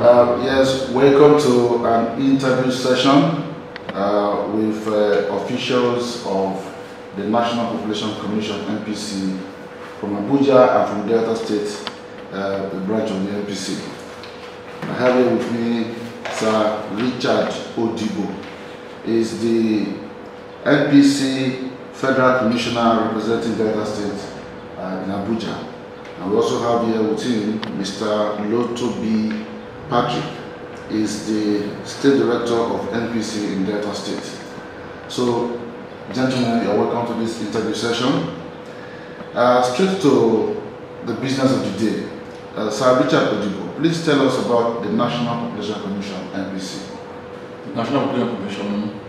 Yes, welcome to an interview session with officials of the National Population Commission (NPC) from Abuja and from Delta State, the branch of the NPC. I have here with me Sir Richard Odibo. He is the NPC Federal Commissioner representing Delta State in Abuja. And we also have here with him Mr. Loto B. Patrick. He is the State Director of NPC in Delta State. So, gentlemen, you are welcome to this interview session. Straight to the business of the day. Sir Richard Odibo, please tell us about the National Population Commission, NPC. The National Population Commission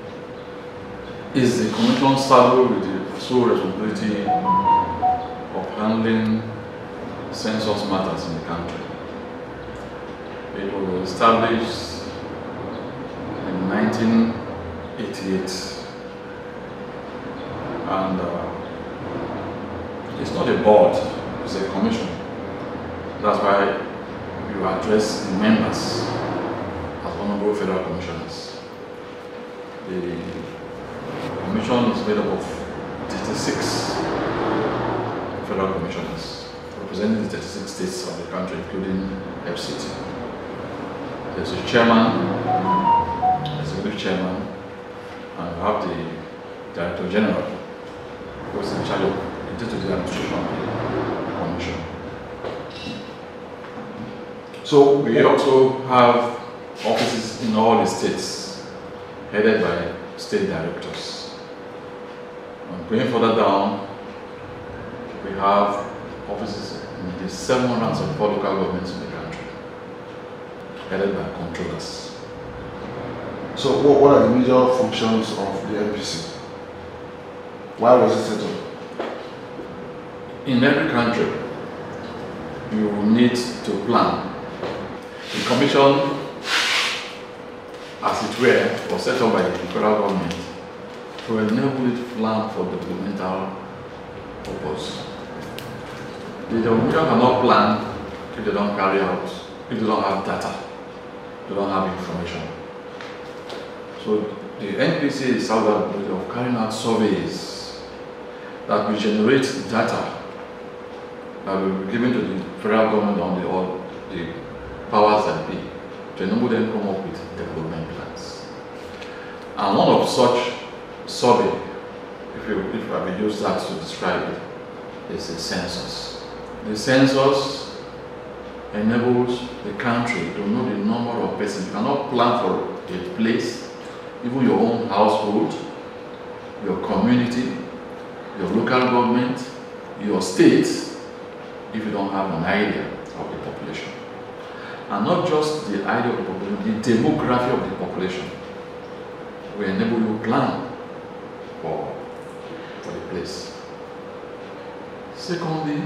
is the commission saddled with the sole responsibility of handling census matters in the country. It was established in 1988, and it's not a board, it's a commission. That's why you address the members as honorable federal commissioners. The commission is made up of 36 federal commissioners representing the 36 states of the country, including FCT. There's a chairman, executive chairman, and we have the director general, who is in charge of the day-to-day administration of the commission. So we also have offices in all the states, headed by state directors. And going further down, we have offices in the 774 local governments in the country, headed by controllers. So what are the major functions of the NPC? Why was it set up? In every country, you need to plan. The commission, as it were, was set up by the federal government to enable it to plan for developmental purpose. The commission cannot plan if they don't carry out, if they don't have data, they don't have information. So the NPC is tasked of carrying out surveys that will generate data that will be given to the federal government on the powers that be to enable them to come up with development plans. And one of such survey, if I may use that to describe it, is a census. The census enables the country to know the number of persons. You cannot plan for a place, even your own household, your community, your local government, your state, if you don't have an idea of the population. And not just the idea of the population, the demography of the population will enable you to plan for the place. Secondly,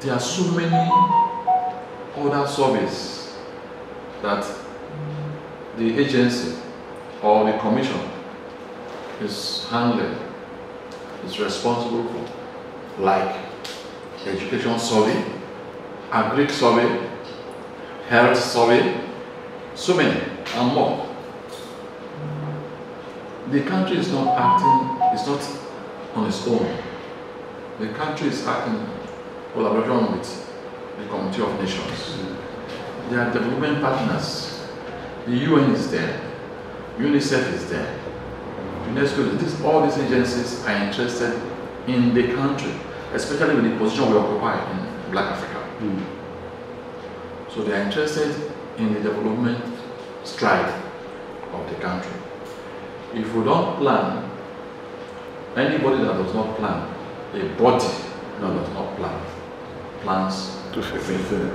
there are so many other surveys that the agency or the commission is handling, is responsible for, like education survey, agri survey, health survey, so many and more. The country is not acting, it's not on its own. The country is acting in collaboration with the Community of Nations. There are development partners. The UN is there, UNICEF is there, UNESCO is there. All these agencies are interested in the country, especially with the position we occupy in Black Africa. So they are interested in the development stride of the country. If we don't plan, anybody that does not plan, a body that does not plan, plans to fulfill.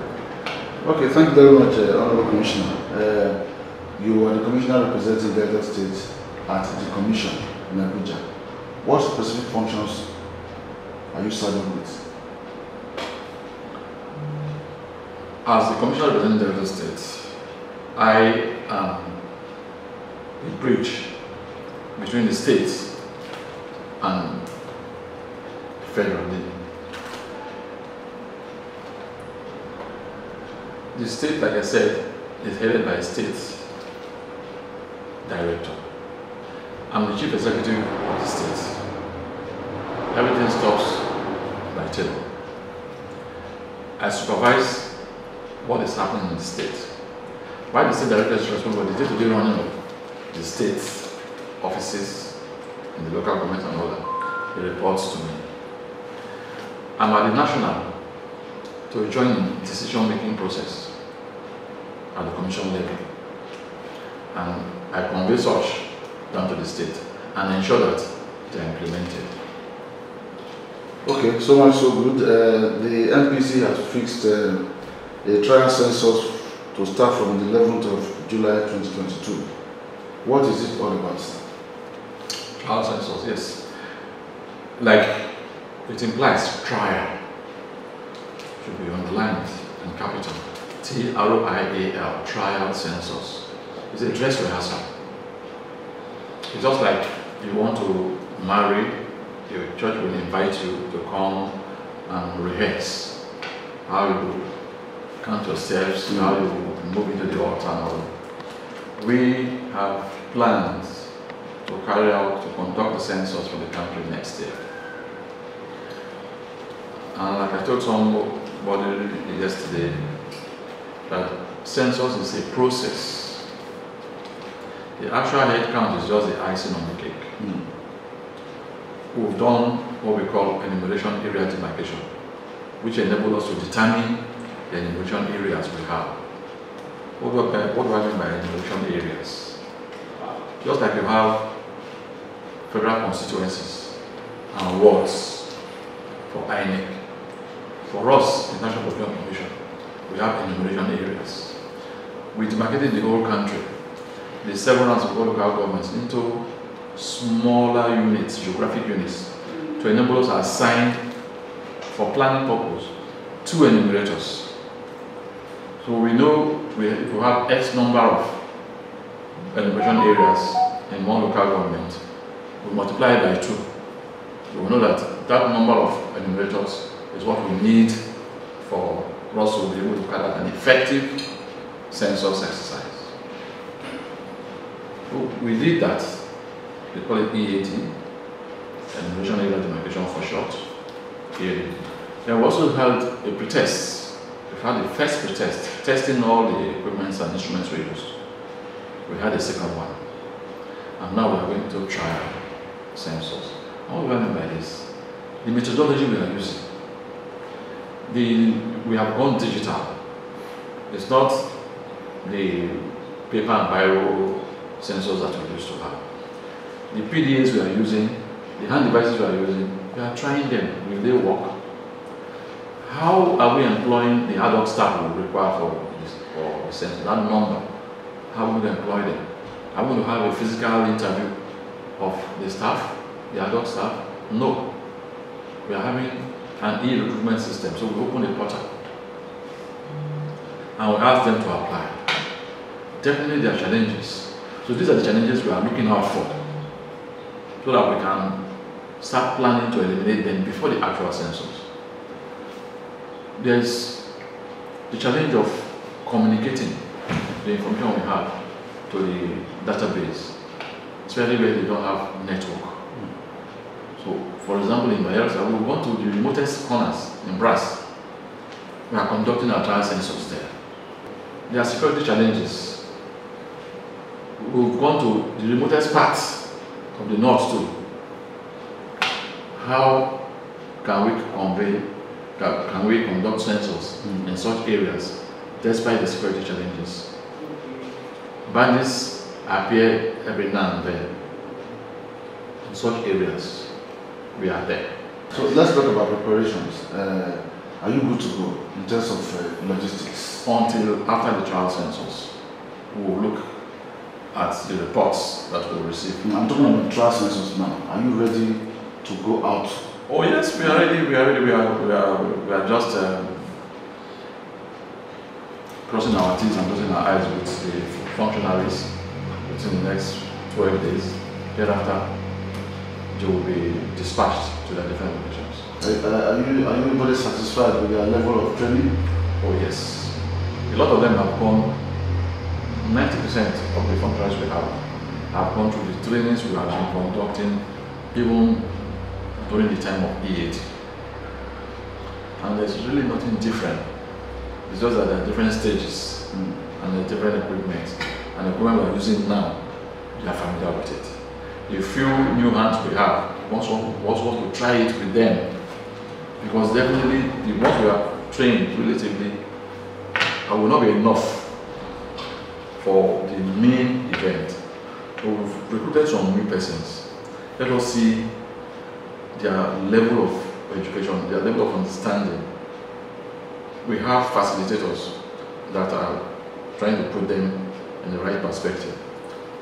Okay, thank you very much, Honorable Commissioner. You are the Commissioner representing Delta State at the Commission in Abuja. What specific functions are you saddled with? As the Commissioner representing Delta State, I am the bridge between the states and federal. The state, like I said, is headed by a state director. I'm the chief executive of the state. Everything stops by table. I supervise what is happening in the state. While the state director is responsible for the day-to-day running of the state offices in the local government and all that, he reports to me. I'm at the national to join the decision-making process at the commission level, and I convey such down to the state and ensure that they are implemented. Okay, so much so good. The NPC has fixed a trial census to start from the 11th of July 2022. What is it all about? Trial census, yes. Like it implies trial. Should be underlined in capital. TRIAL, trial census. It's a dress rehearsal. It's just like you want to marry, your church will invite you to come and rehearse how you count your steps, how you move into the altar and all. We have plans to carry out, to conduct the census for the country next year. And like I told somebody yesterday, that census is a process. The actual head count is just the icing on the cake. We've done what we call enumeration area demarcation, which enables us to determine the enumeration areas we have. What do I mean by enumeration areas? Just like you have federal constituencies and wards for INEC. For us, the National Population Commission, we have enumeration areas. We demarcated the whole country, the several rounds of local governments, into smaller units, geographic units, to enable us to assign, for planning purpose, 2 enumerators. So we know if we have X number of enumeration areas in one local government, we multiply it by 2. So we know that that number of enumerators is what we need for us to be able to carry out an effective census exercise. So we did that. We call it EAD, Enumeration Area Demarcation for short. EAD. Then we also held a pretest. We had the first pretest, testing all the equipments and instruments we used. We had a second one. And now we are going to trial census. What do I mean by this? The methodology we are using. We have gone digital. It's not the paper and biro census that we used to have. The PDAs we are using, the hand devices we are using, we are trying them. Will they work? How are we employing the ad hoc staff we require for the census? That number, how will we employ them? Are we going to have a physical interview of the staff, the ad hoc staff? No. We are having an e-recruitment system, so we open a portal and we ask them to apply. Definitely there are challenges. So these are the challenges we are looking out for, so that we can start planning to eliminate them before the actual census. There's the challenge of communicating the information we have to the database, especially where they don't have network. So, for example, in Bayelsa, we want to the remotest corners in Brass. We are conducting our trial census there. There are security challenges. We've gone to the remotest parts of the north too. How can we conduct census in such areas despite the security challenges? Bandits appear every now and then in such areas. We are there. So let's talk about preparations. Are you good to go in terms of logistics? Until after the trial census, we will look at the reports that we'll receive. I'm talking about trial census now. Are you ready to go out? Oh yes, we are ready. We are just crossing our T's and dotting our I's with the functionaries within the next 12 days. Thereafter, they will be dispatched to the different locations. Are you very satisfied with your level of training? Oh yes. a lot of them have gone, 90% of the functionaries we have gone through the trainings we have been conducting even during the time of EAD. And there's really nothing different. It's just that there are different stages and there are different equipment. And the equipment we're using now, they are familiar with it. The few new hands we have, we also want to try it with them. Because definitely the ones we have trained relatively will not be enough for the main event. So we've recruited some new persons. Let us see their level of education, their level of understanding. We have facilitators that are trying to put them in the right perspective.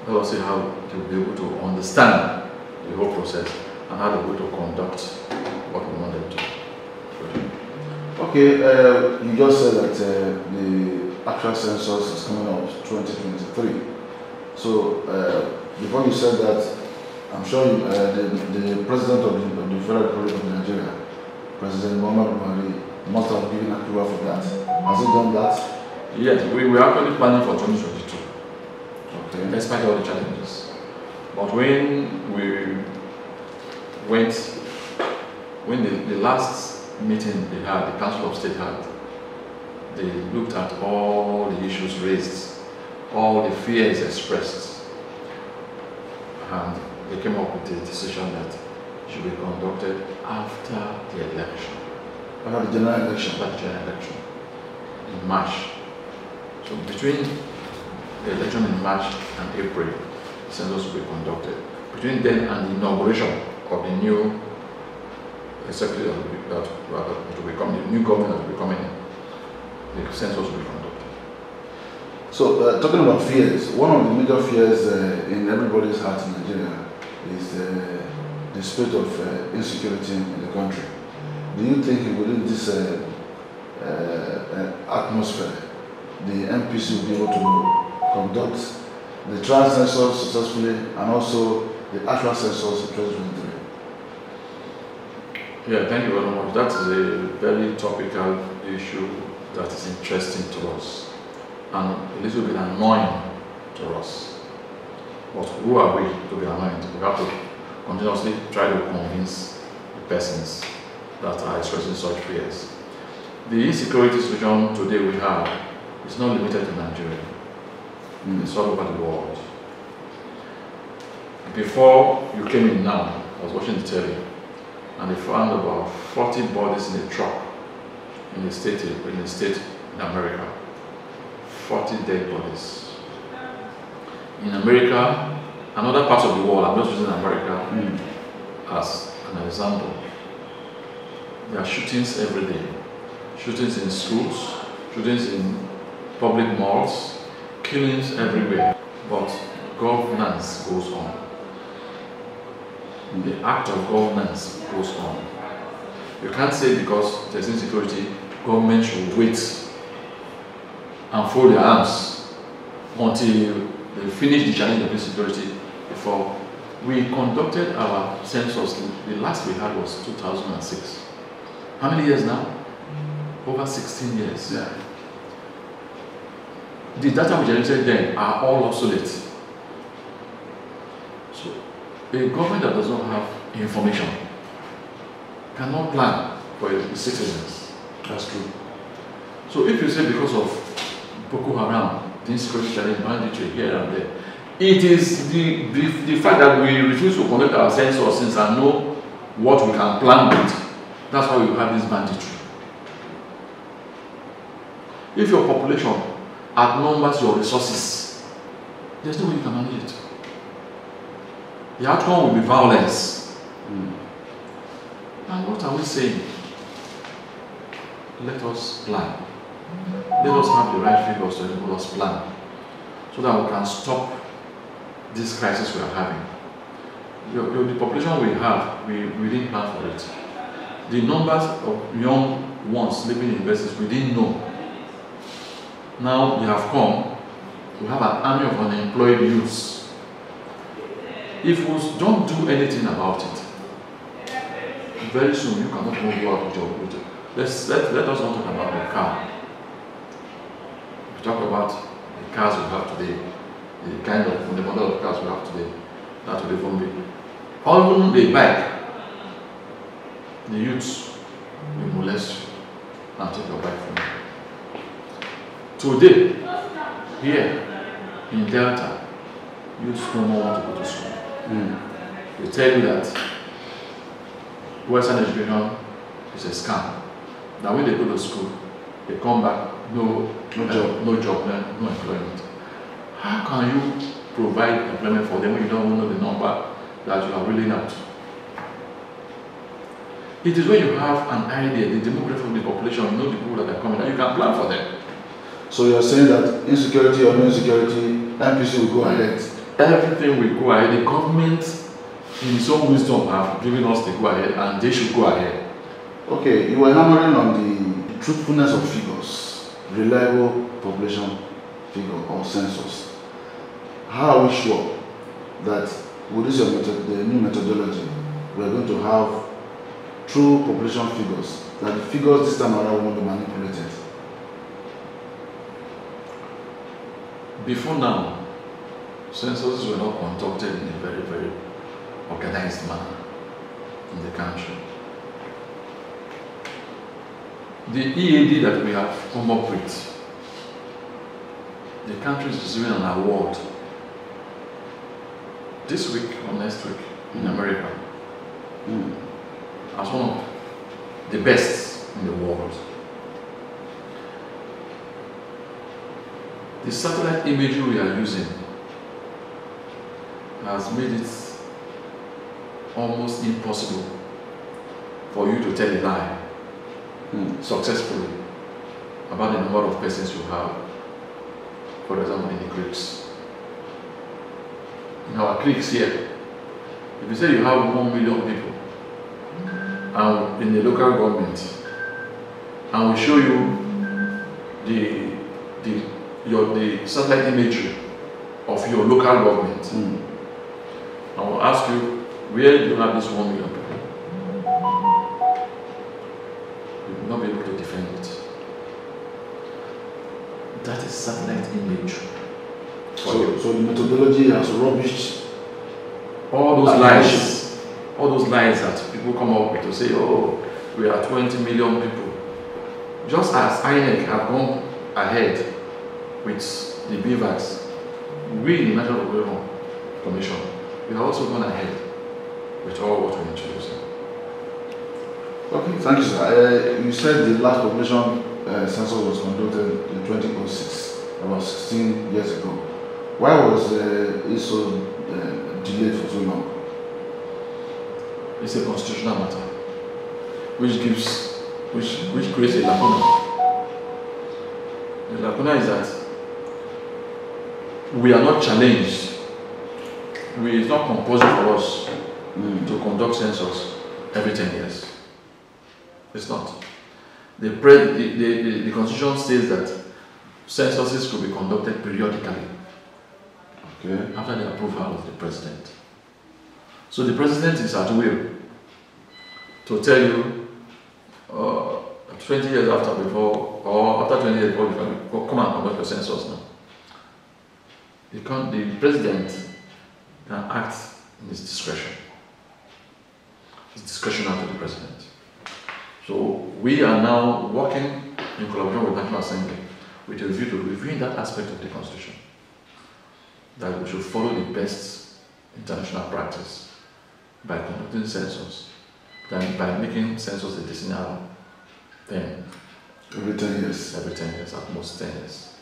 Let us see how they'll be able to understand the whole process and how they're able to conduct what we want them to. Okay, you just said that the actual census is coming up 2023. So before you said that, I'm sure the president of the Federal Republic of Nigeria, President Muhammad Buhari, must have given approval for that. Has he done that? Yes, we were actually planning for 2022. Okay. Despite all the challenges. But when we went, when the last meeting they had, the Council of State had, they looked at all the issues raised, all the fears expressed, and they came up with the decision that it should be conducted after the election. After the general election? After the general election, in March. So between the election in March and April, the census will be conducted. Between then and the inauguration of the new executive that will be coming, the new government that will be coming in, the census will be conducted. So, talking about fears, one of the major fears in everybody's heart in Nigeria is the state of insecurity in the country. Do you think within this atmosphere, the MPC will be able to conduct the trial census successfully and also the actual census in 2023? Yeah, thank you very much. That is a very topical issue that is interesting to us and a little bit annoying to us. But who are we to be annoyed? We have to continuously try to convince the persons that are expressing such fears. The insecurity situation today we have is not limited to Nigeria. It's all over the world. Before you came in now, I was watching the telly, and they found about 40 bodies in a truck in a state in America. 40 dead bodies. In America, and other parts of the world, I'm just using America as an example. There are shootings every day. Shootings in schools, shootings in public malls, killings everywhere. But governance goes on. The act of governance goes on. You can't say because there's insecurity, government should wait and fold their arms until they finish the challenge of insecurity before. We conducted our census, the last we had was 2006. How many years now? Over 16 years. Yeah. The data we generated then are all obsolete. So a government that does not have information cannot plan for its citizens. That's true. So if you say because of Boko Haram, the insecurity challenge, banditry here and there, it is the fact that we refuse to conduct our census and know what we can plan with. That's why we have this banditry. If your population outnumbers your resources, there's no way you can manage it. The outcome will be violence. And what are we saying? Let us plan. Let us have the right figures to enable us plan so that we can stop this crisis we are having. The population we have, we didn't plan for it. The numbers of young ones living in universities, we didn't know. Now they have come, we have an army of unemployed youths. If we don't do anything about it, very soon you cannot even go out with your. Let us not talk about the car. about the cars we have today, the kind of the model of cars we have today, that would even be. Even the bike, the youths will molest you and take your bike from you. Today, here in Delta, youths no more want to go to school. They tell you that Western education is a scam. Now when they go to school, they come back, no job, no employment. How can you provide employment for them when you don't know the number that you are rolling out? It is when you have an idea, the demography of the population, you know the people that are coming, and you can plan for them. So you are saying that insecurity or no insecurity, NPC will go ahead? Everything will go ahead. The government, in its own wisdom, have given us the go ahead, and they should go ahead. Okay, you were hammering on the truthfulness of figures, reliable population figure or census. How are we sure that with this the new methodology, we are going to have true population figures, that the figures this time around won't be manipulated? Before now, censuses were not conducted in a very, very organized manner in the country. The EAD that we have come up with, the country is receiving an award this week or next week in America as one of the best in the world. The satellite imagery we are using has made it almost impossible for you to tell a lie successfully about the number of persons you have, for example, in the creeks. In our creeks here, if you say you have 1 million people and in the local government, and we show you the satellite imagery of your local government, I will ask you, where do you have this 1 million people? You will not be able to defend it. That is satellite image. So the methodology has rubbished all those lies. All those lies that people come up with to say, oh, we are 20 million people. Just as INEC have gone ahead with the BVAS, we in the National Population Commission, we have also gone ahead with all what we're introducing. Okay, thank you, sir. You said the last population census was conducted in 2006, about 16 years ago. Why was it so delayed for so long? It's a constitutional matter, which creates a lacuna. The lacuna is that we are not challenged. It's not compulsory for us to conduct census every 10 years. It's not. The Constitution says that censuses could be conducted periodically after the approval of the President. So the President is at will to tell you 20 years after before, or after 20 years before, you can come and conduct the census now. The President can act in his discretion. It's discretionary to the President. So we are now working in collaboration with the National Assembly with a view to reviewing that aspect of the Constitution, that we should follow the best international practice by conducting census than by making census a decennial thing. Every 10 years? Every 10 years, at most 10 years.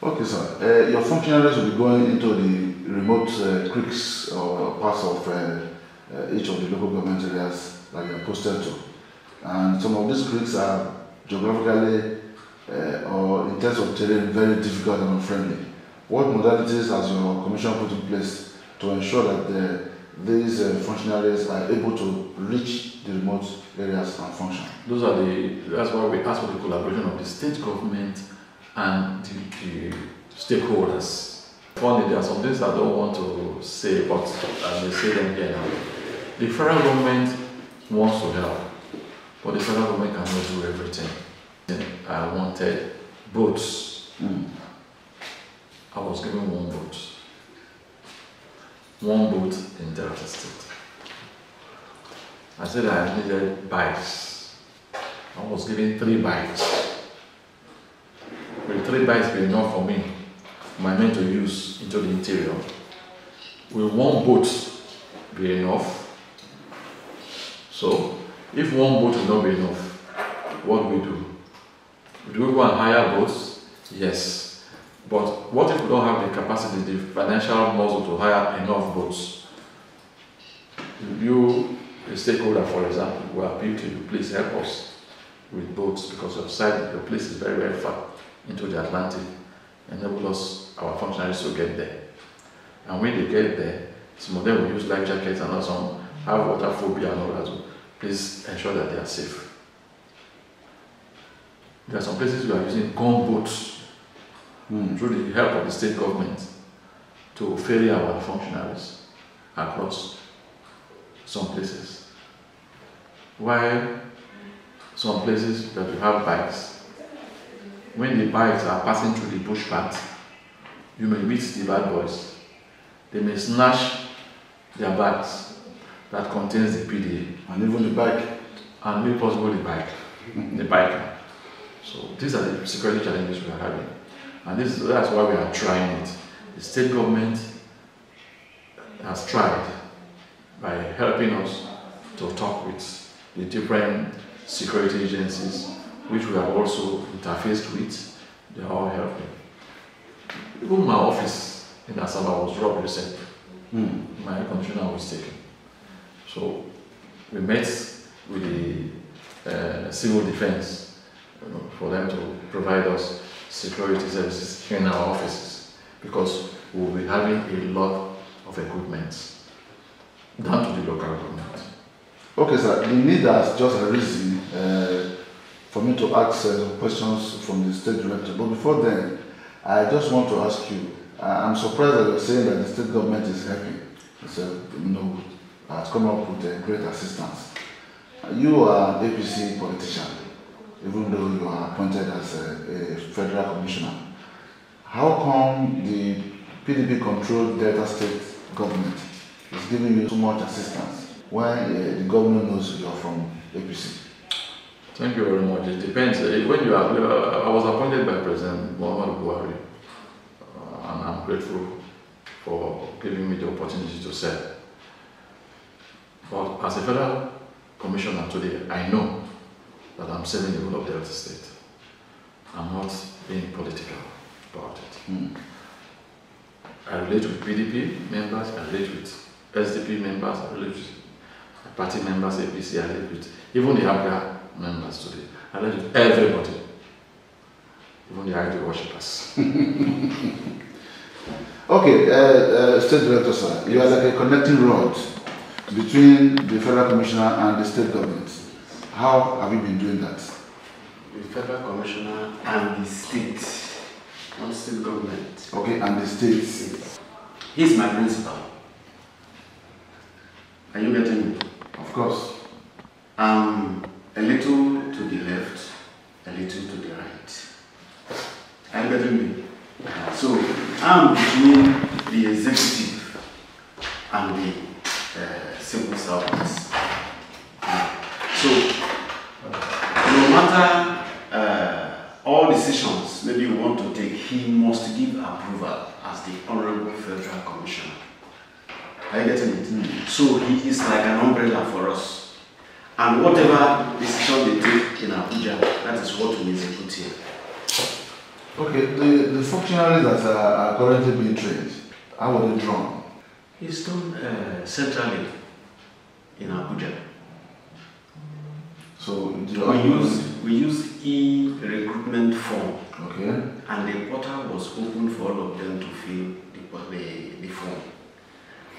Okay, sir. Your functionaries will be going into the remote creeks or parts of each of the local government areas that you are posted to. And some of these creeks are geographically or in terms of terrain very difficult and unfriendly. What modalities has your commission put in place to ensure that these functionaries are able to reach the remote areas and function? That's why we ask for the collaboration of the state government and the stakeholders. Funny, there are some things I don't want to say, but I may say them here now. The federal government wants to help, but the federal government cannot do everything. I wanted boats I was given one vote. One vote in Delta State. I said I needed bikes. I was given 3 bikes. Will 3 bikes be enough for me, my men to use into the interior? Will 1 boat be enough? So, if 1 boat will not be enough, what do we do? Do we go and hire boats? Yes. But what if we don't have the capacity, the financial muscle to hire enough boats? You, a stakeholder, for example, will appeal to you, please help us with boats because your place is very, very far into the Atlantic. Enable us, our functionaries, to get there. And when they get there, some of them will use life jackets and some have water phobia and all that. So please ensure that they are safe. There are some places we are using gunboats through the help of the state government to ferry our functionaries across some places. While some places that you have bikes, when the bikes are passing through the bush path, you may meet the bad boys. They may snatch their bags that contains the PDA. And even the bike. And maybe possibly the bike, the biker. So these are the security challenges we are having. And that's why we are trying it. The state government has tried by helping us to talk with the different security agencies, which we have also interfaced with. They are all helping. Even my office in Asaba was robbed recently. My air conditioner was taken. So we met with the civil defense, for them to provide us security services in our offices, because we will be having a lot of equipment down to the local government. Okay, sir. The need has just arisen for me to ask some questions from the state director. But before then, I just want to ask you. I'm surprised that you're saying that the state government is helping. It's has come up with great assistance. You are an APC politician, even though you are appointed as a federal commissioner. How come the PDP-controlled Delta State government is giving you so much assistance when the governor knows you are from APC? Thank you very much. It depends. When you are, I was appointed by President Muhammadu Buhari, and I'm grateful for giving me the opportunity to serve. But as a federal commissioner today, I know that I'm serving the whole of Delta State. I'm not being political about it. I relate with PDP members, I relate with SDP members, I relate with party members, APC, I relate with even the APGA members today. I relate with everybody, even the idol worshippers. Okay, State Director, sir, you are like a connecting rod between the federal commissioner and the state government. How have you been doing that? The federal commissioner and the state, not state government. Okay, and the states. He's my principal. Are you getting me? Of course. A little to the left, a little to the right. Are you getting me? So I'm between the executive and the civil servants. So no matter all decisions maybe you want to take, he must give approval as the Honorable Federal Commissioner. Are you getting it? So he is like an umbrella for us. And whatever decision they take in Abuja, that is what we execute here. Okay, the functionaries that are currently being trained, how are they drawn? It's done centrally in Abuja. So we use e-recruitment form. Okay. And the portal was open for all of them to fill the form,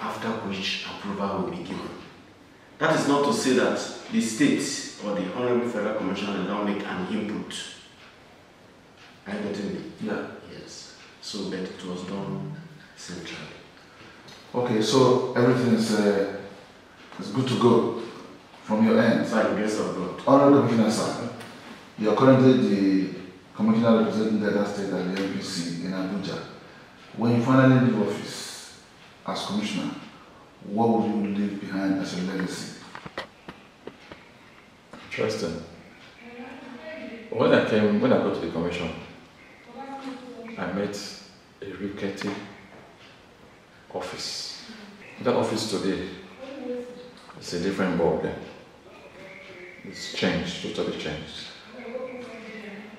after which approval will be given. That is not to say that the state or the Honorable Federal Commissioner will not make an input. Are you getting me? Yeah. Yes. So, but it was done centrally. Okay, so everything is good to go from your end. By the grace of God. Honorable Commissioner, sir, you are currently the Commissioner representing Delta State and the MPC in Abuja. when you finally leave office as commissioner, what would you leave behind as your legacy? Interesting. When I got to the commission, I met a rickety office. That office today is a different ballgame. It's changed, totally changed.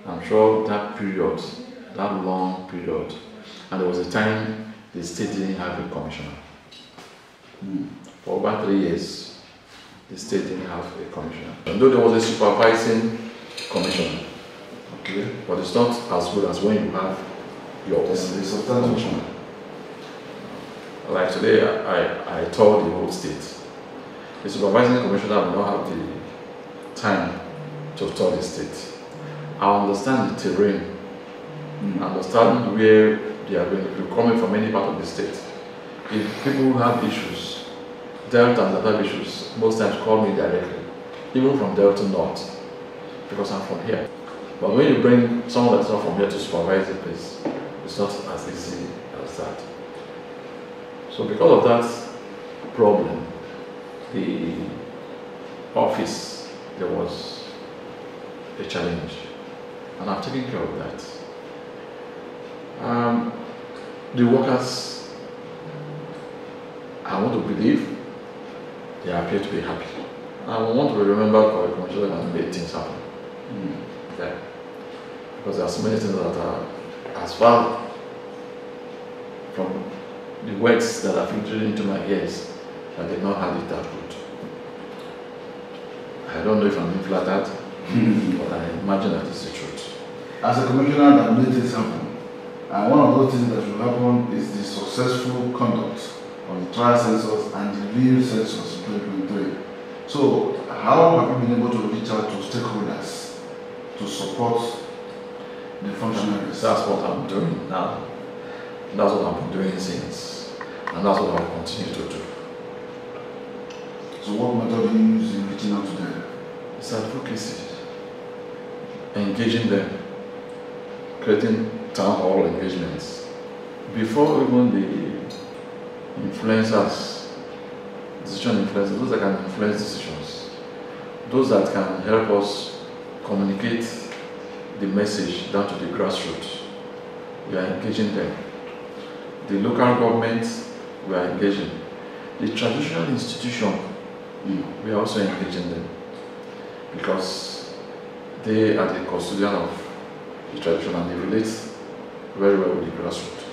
I'm sure that period, that long period, and there was a time the state didn't have a commissioner. For about 3 years, the state didn't have a commissioner. Although there was a supervising commissioner, okay, but it's not as good as when you have your own commissioner. Like today, I told the whole state, the supervising commissioner will not have the time to tour the state. I understand the terrain, understand where they are going. If you're coming from any part of the state, if people have issues, Delta and other issues, most times call me directly, even from Delta North, because I'm from here. But when you bring someone that's not from here to supervise the place, it's not as easy as that. So because of that problem, the office, there was a challenge, and I've taken care of that. The workers, I want to believe, they appear to be happy. I want to be remembered for a commissioner that has made things happen. Okay? Because there are so many things that are as far from the words that are filtering into my ears that they've not had it that good. I don't know if I'm being flattered, but I imagine that it's the truth. As a commissioner that made this happen, and one of those things that will happen is the successful conduct of the trial census and the real census 2023. So, how have you been able to reach out to stakeholders to support the functionaries? That's what I'm doing now. That's what I've been doing since, and that's what I'll continue to do. So, what method do you use in reaching out to them? It's advocacy, engaging them, creating town hall engagements. Before even the influencers, decision influencers, those that can influence decisions, those that can help us communicate the message down to the grassroots, we are engaging them. The local government, we are engaging. The traditional institution, we are also engaging them, because they are the custodian of the tradition and they relate very well with the grassroots.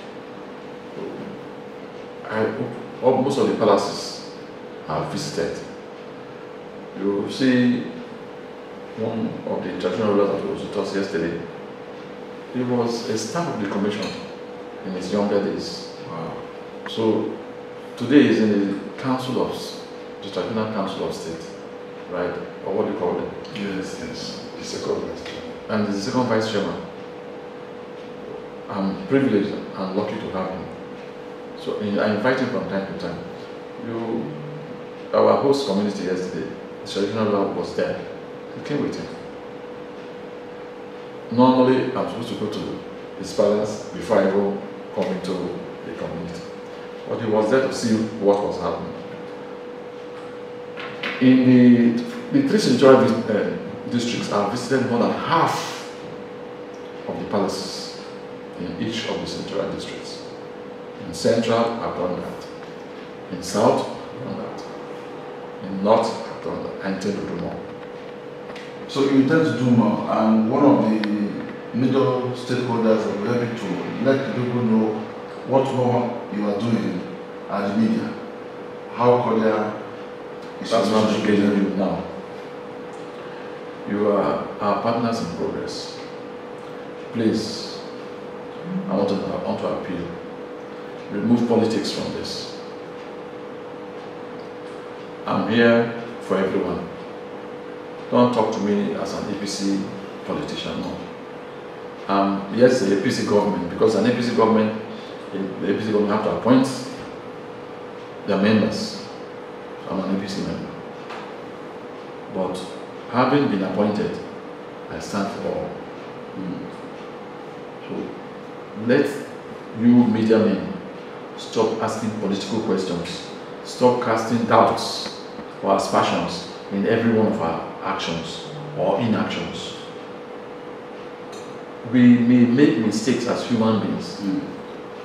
Most of the palaces are visited. You will see one of the traditional rulers that was with us yesterday. He was a staff of the commission in his younger days. Wow. So today he's in the council of the traditional council of state, right? Or what do you call it? Yes, yes. The second vice chairman. And the second vice chairman. I'm privileged and lucky to have him. So I invite him from time to time. Our host community yesterday, the traditional ruler was there. He came with him. Normally, I'm supposed to go to his palace before I go come into the community. But he was there to see what was happening. In the three senatorial districts, I visited more than half of the palaces in each of the senatorial districts. In Central, I've done that. In South, I've done that. In North, I've done that. I intend to do more. So you intend to do more, and one of the middle stakeholders that will help you to let the people know what more you are doing at the media. How cordial is That's what I'm engaging you you now. You are our partners in progress. Please, I want to appeal. Remove politics from this. I'm here for everyone. Don't talk to me as an APC politician, no. Yes, the APC government, because an APC government, the APC government have to appoint their members. I'm an APC member. But having been appointed, I stand for all. So let you media men, stop asking political questions. Stop casting doubts or aspersions in every one of our actions or inactions. We may make mistakes as human beings.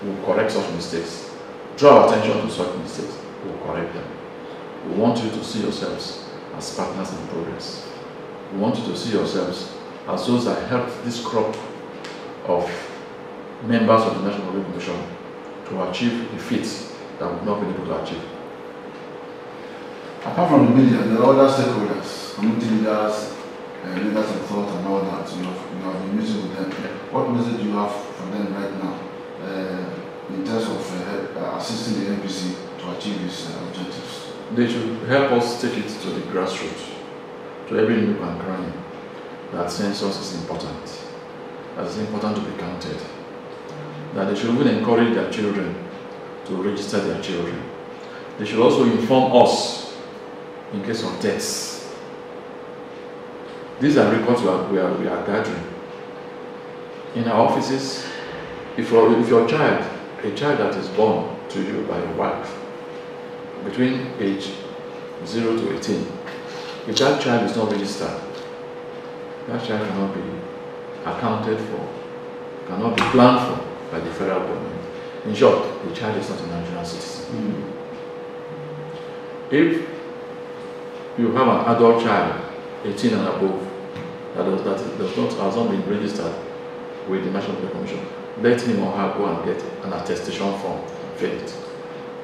We'll correct such mistakes. Draw attention to such mistakes. We'll correct them. We want you to see yourselves as partners in progress. We want you to see yourselves as those that helped this crop of members of the National Public Commission to achieve the feats that we've not been able to achieve. Apart from the media, there are other stakeholders, community leaders, leaders of thought and all that. You have been meeting with them. What message do you have for them right now in terms of assisting the NPC to achieve its objectives? They should help us take it to the grassroots, to every nook and cranny, that census is important, that it's important to be counted, that they should even encourage their children to register their children. They should also inform us in case of deaths. These are records we are gathering. In our offices, if your child, a child that is born to you by your wife, between age 0 to 18, if that child is not registered, that child cannot be accounted for, cannot be planned for by the federal government. In short, the child is not a Nigerian citizen. If you have an adult child, 18 and above, has not been registered with the National Public Commission, let him or her go and get an attestation form, fill it,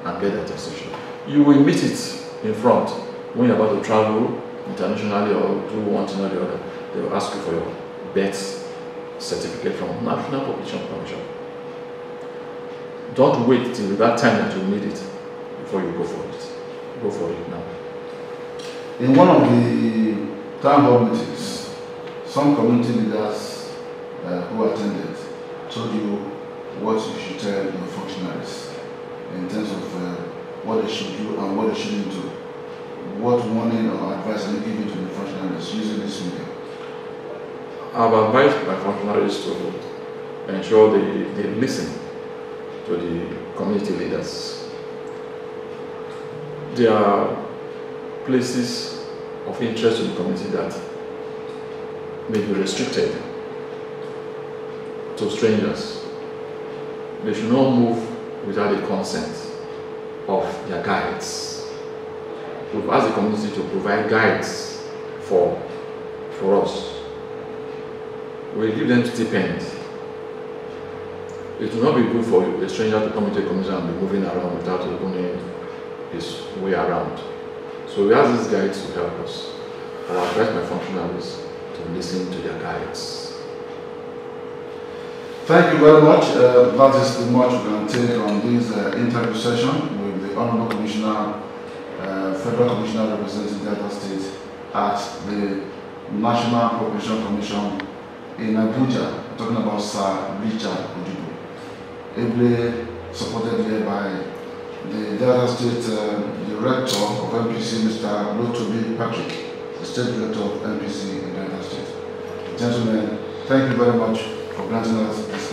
and get the attestation. You will meet it in front when you're about to travel internationally or do one thing or the other. They will ask you for your birth certificate from National Population Commission. Don't wait till that time that you need it before you go for it. Go for it now. In one of the town hall meetings, some community leaders who attended told you what you should tell your functionaries in terms of what they should do and what they shouldn't do. What warning or advice are you giving to the functionaries using this media? I've advised my functionaries to ensure they listen to the community leaders. There are places of interest to the community that may be restricted to strangers. They should not move without the consent of their guides. We've asked the community to provide guides for us. We give them stipend. It will not be good for a stranger to come into a community and be moving around without opening his way around. So we ask these guides to help us. And I advise my functionaries to listen to their guides. Thank you very much. That is the much we can take on this interview session with the Honorable Commissioner, Federal Commissioner representing Delta State at the National Population Commission in Abuja, talking about Sir Richard Ojubo, ably supported here by the Delta State Director of NPC, Mr. Lotobi Patrick, the State Director of NPC in Delta State. Gentlemen, thank you very much for granting us this